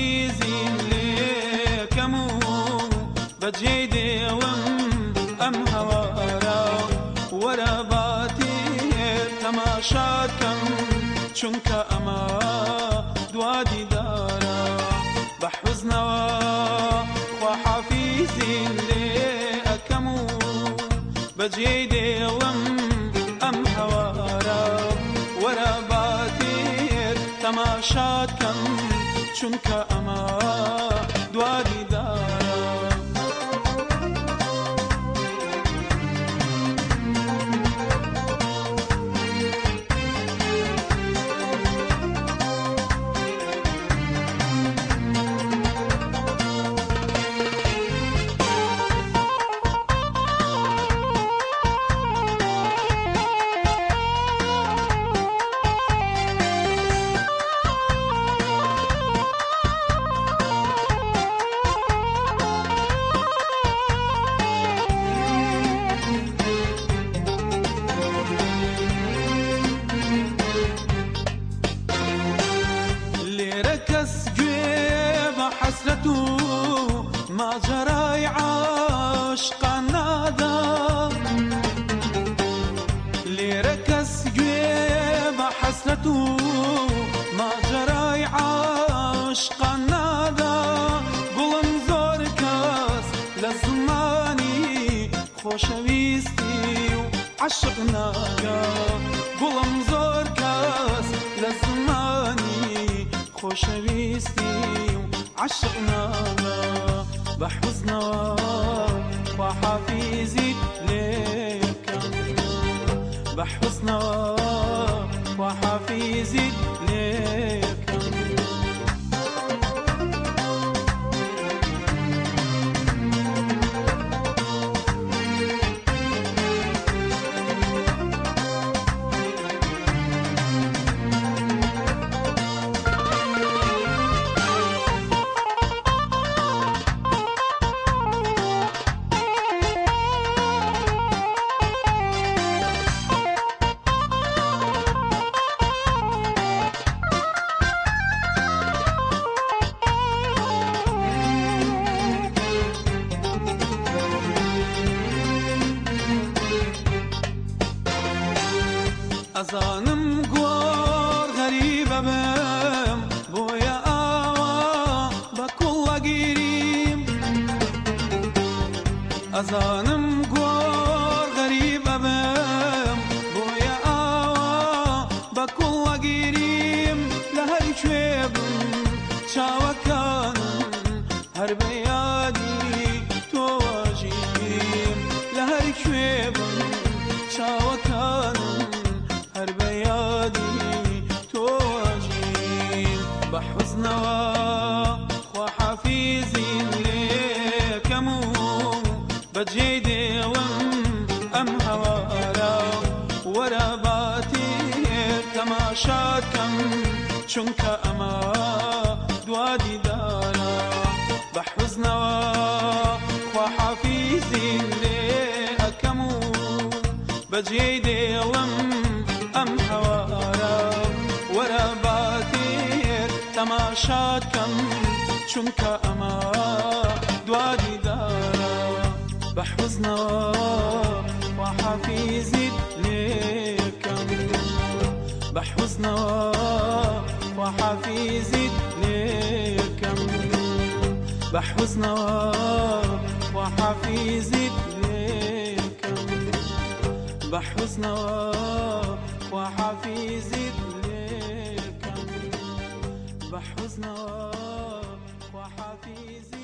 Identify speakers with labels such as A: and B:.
A: وحافيزي ليكمو بجيدي أم هوارا ورباتي تماشاكم چونك أما دوادي دارا بحزنوا وحافيزي ليكمو بجيدي أم هوارا ورباتي تماشاكم چونك أما دوادي دارا حسرته ما جرى عاشقنا ذا اللي ركز جيب حسرته ما جرى عاشقنا ذا قلم زور كاس لزماني خوشويستي وعشقنا قلم زور كاس لزماني خوشويستي عشقنا بحزنا وحافيزي ليك بحزنا وحافيزي ليك أزانم قوار غريبة بم بويا آوا بكل قريب أزانم قوار غريبة بم بويا آوا بكل قريب لهر شويب شاوكان هر بيادي تواجيب لهر شويب شاوكان هر بيادي تواجين بحزنا وحافيزي ليكمو بجيدي أم هوارا ورباتي تماشاكم چونك أما دوادي دارا بحزنا وحافيزي ليكمو بجيدي أم هوارا ورباتي تماشاكم چونك أما دوادي دارا بحزنا وحافيزي ليكم بحزنا وحافيزي ليكم بحزنا وحافيزي ليكم بحزنا وحافيزي ليكم بحزنا وحافيزي